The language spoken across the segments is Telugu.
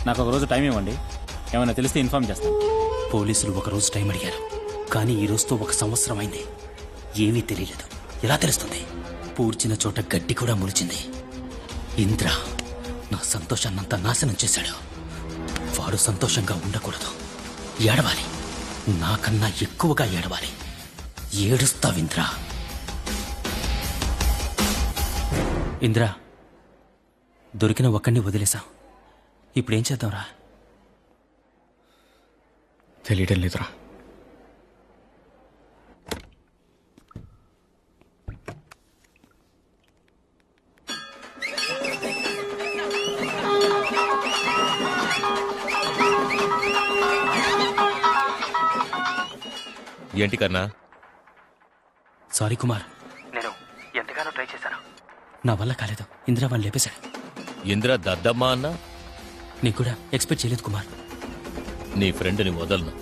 నాకు ఒక రోజు టైం ఇవ్వండి, ఏమైనా తెలిస్తే ఇన్ఫార్మ్ చేస్తాను. పోలీసులు ఒక రోజు టైం అడిగారు, కానీ ఈ రోజుతో 1 సంవత్సరం అయింది. ఏమీ తెలియలేదు. ఎలా తెలుస్తుంది? పూడ్చిన చోట గడ్డి కూడా ములిచింది. ఇంద్ర నా సంతోషాన్నంతా నాశనం చేశాడు. వాడు సంతోషంగా ఉండకూడదు, ఏడవాలి. నాకన్నా ఎక్కువగా ఏడవాలి. ఏడుస్తావింద్ర. ఇంద్ర, దొరికిన ఒక్కడిని వదిలేశాం. ఇప్పుడేం చేద్దాంరా? తెలియడం లేదురా. ఏంటి కన్నా? సారీ కుమార్, నేను ఎంతగానో ట్రై చేశాను. నా వల్ల కాలేదు. ఇంద్ర వాడిని లేపేశాడు. ఇంద్ర దద్దమ్మ అన్నా? నీకు కూడా ఎక్స్పెక్ట్ చేయలేదు కుమార్. నీ ఫ్రెండ్ని వదలను,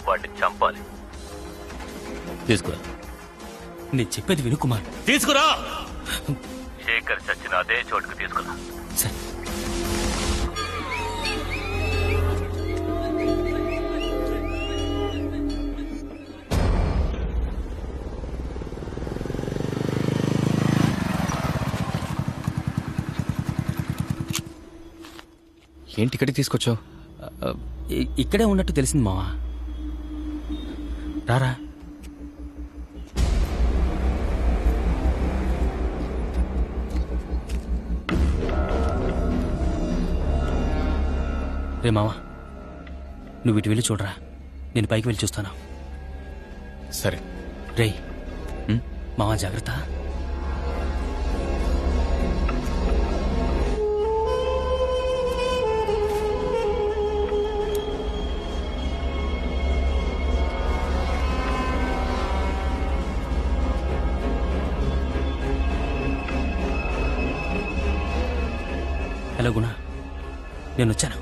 వాడిని చంపాలి. తీసుకురా. నేను చెప్పేది విను కుమార్. తీసుకురా. శేఖర్ చచ్చిన అదే చోటుకు తీసుకురా. సరే. ఏంటి ఇక్కడికి తీసుకొచ్చావు? ఇక్కడే ఉన్నట్టు తెలిసింది మావా. రారా. రే మావా, నువ్వు ఇటు వెళ్ళి చూడరా, నేను పైకి వెళ్ళి చూస్తాను. సరే. రే మావా, జాగ్రత్త. హలో గుణ, నేను వచ్చాను.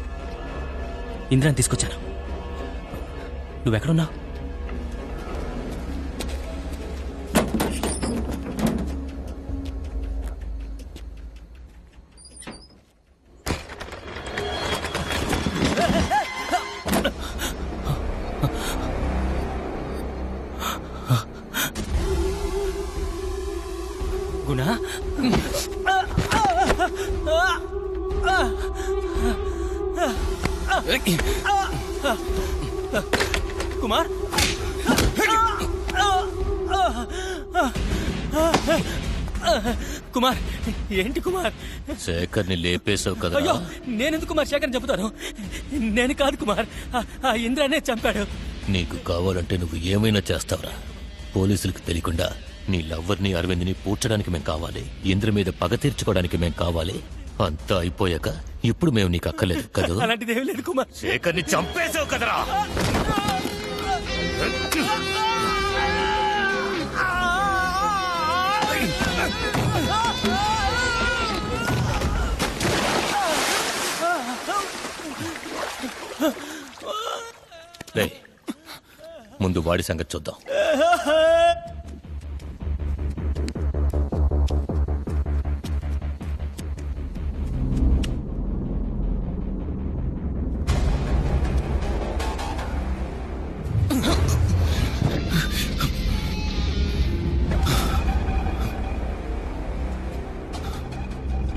ఇంద్రాన్ని తీసుకొచ్చాను. నువ్వెక్కడున్నావు? గుణ, కుమార్, కుమార్, ఏంటి కుమార్? శేఖర్ని లేపేశావు కదా. అయ్యో, నేనెందుకు కుమార్ శేఖర్ చెబుతాను? నేను కాదు కుమార్, ఆ ఇంద్రానే చంపాడు. నీకు కావాలంటే నువ్వు ఏమైనా చేస్తావురా. పోలీసులకు తెలియకుండా నీ లవ్వర్ని అరవింద్ని పూడ్చడానికి మేం కావాలి. ఇంద్ర మీద పగ తీర్చుకోవడానికి మేం కావాలి. అంతా అయిపోయాక ఇప్పుడు మేము నీకు అక్కలేదు కదా. అలాంటిదేమీ లేదు కుమార్. శేఖర్ని చంపేశావు కదరా. రేయ్, ముందు వాడి సంగతి చూద్దాం.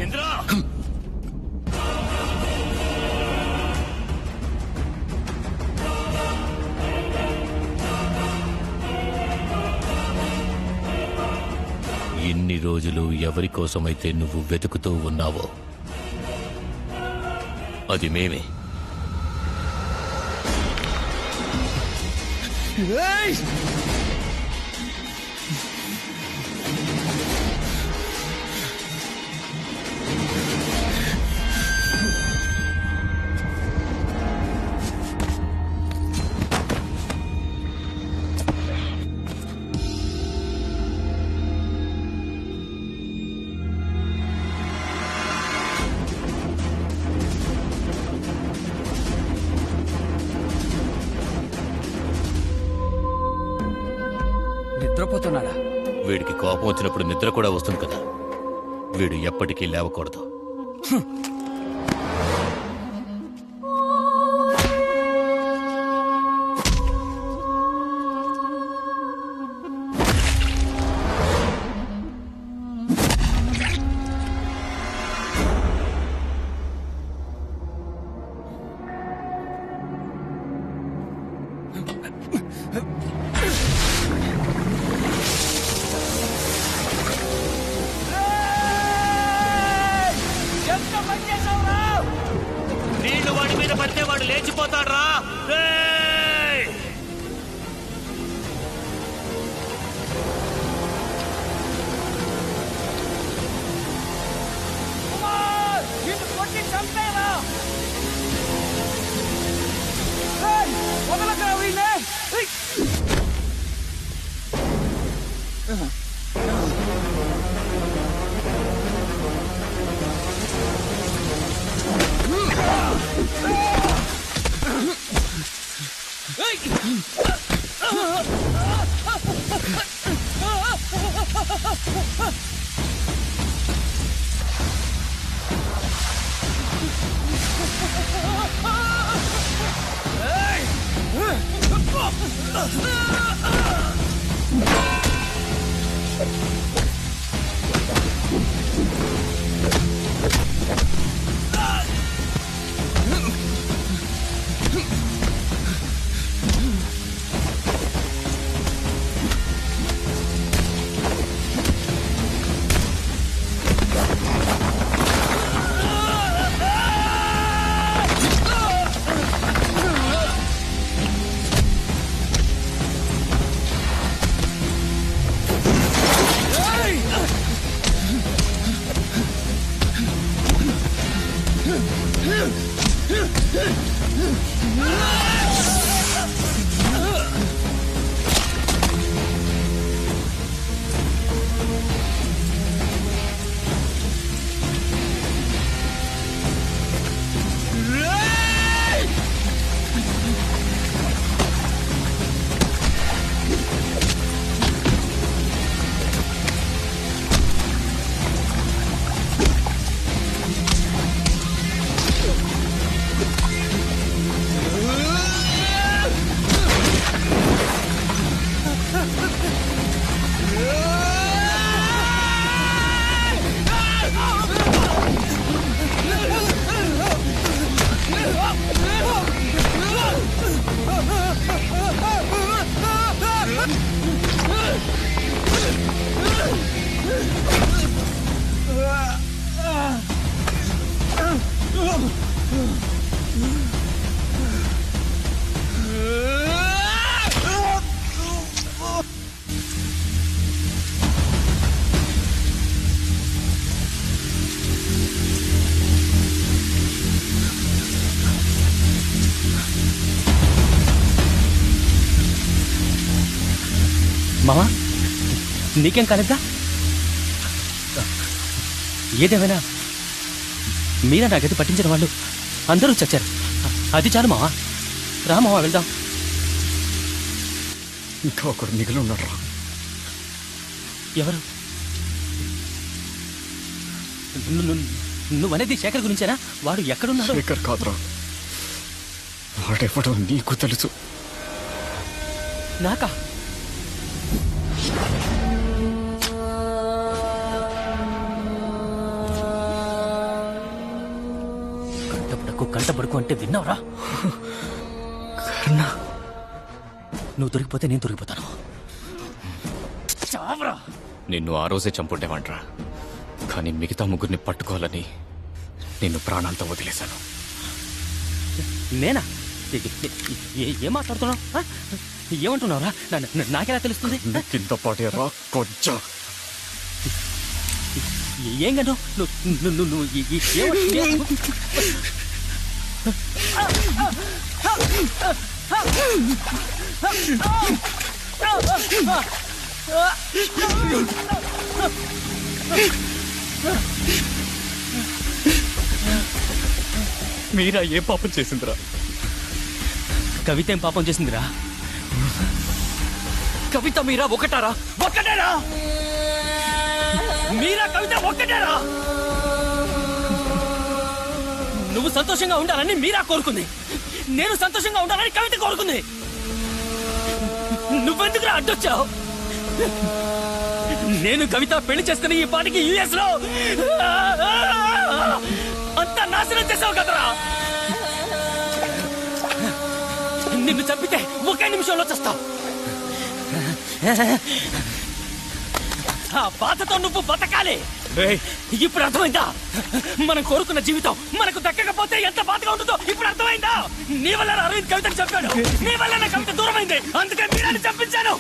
ఇంద్రా, ఇన్ని రోజులు ఎవరి కోసమైతే నువ్వు వెతుకుతూ ఉన్నావో అది మేమే. నిద్రపోతున్నాడా? వీడికి కోపం వచ్చినప్పుడు నిద్ర కూడా వస్తుంది కదా. వీడు ఎప్పటికీ లేవకూడదు. వాడు లేచిపోతాడు రా. మావా నీకేం కాలేదా? ఏదేమైనా మీరా నా గది పట్టించిన వాళ్ళు అందరూ చచ్చారు. అది చాలు మావా. రా మావా వెళ్దాం. ఇంకా ఒకడు మిగిలి ఉన్నాడు రా. ఎవరు? నువ్వనేది శేఖర్ గురించేనా? వాడు ఎక్కడున్నాడు? శేఖర్ కాదురా, వాడెవడో నీకు తెలుసు. నాకా? కంటపడుకు అంటే విన్నావురా? కర్ణ, నువ్వు దొరికిపోతే నేను దొరికిపోతాను. చావరా! నిన్ను ఆ రోజే చంపుండేవాడ్రా, కానీ మిగతా ముగ్గురిని పట్టుకోవాలని నిన్ను ప్రాణాలతో వదిలేశాను. నేనా? ఏం మాట్లాడుతున్నావు? ఏమంటున్నావురా? నాకెలా తెలుస్తుంది? కింద పాటేరా కొంచెం. ఏం గంటో నువ్వు మీరా ఏ పాపం చేసిందిరా? కవిత ఏం పాపం చేసిందిరా? కవిత మీరా ఒకటారా? ఒక్కటేరా? మీరా కవిత ఒక్కటేరా? నువ్వు సంతోషంగా ఉండాలని మీరా కోరుకుంది, నేను సంతోషంగా ఉండాలని కవిత కోరుకుంది. నువ్వెందుకురా అడ్డొచ్చావు? నేను కవిత పెళ్లి చేసుకుని ఈ పాటికి యుఎస్ లో అంతా నాశనం చేసావు కదరా. నిన్ను చంపితే ఒకే నిమిషంలో చస్తావు. ఆ బాధతో నువ్వు బతకాలి. ఇప్పుడు అర్థమైందా? మనం కోరుకున్న జీవితం మనకు దక్కకపోతే ఎంత బాధగా ఉంటుందో ఇప్పుడు అర్థమైందా? నీ వల్ల అరవింద్ కవితను చంపాడు, నీ వల్ల నా కవిత దూరమైంది, అందుకే మీరాన్ని చంపించాను.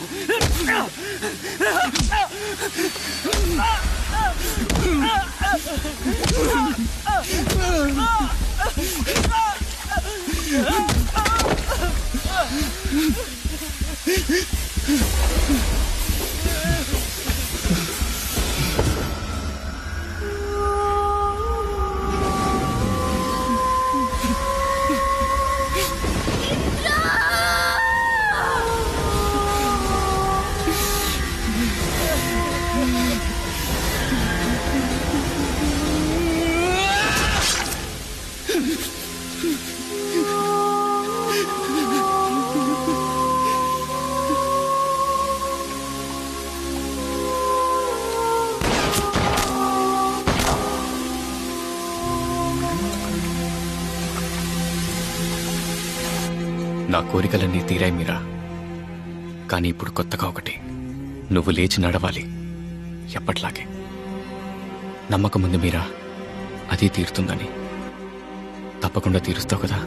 నా కోరికలన్నీ తీరాయి మీరా. కానీ ఇప్పుడు కొత్తగా ఒకటి, నువ్వు లేచి నడవాలి ఎప్పట్లాగే. నమ్మకం ఉంది మీరా, అది తీరుతుందని. తప్పకుండా తీరుస్తావు కదా?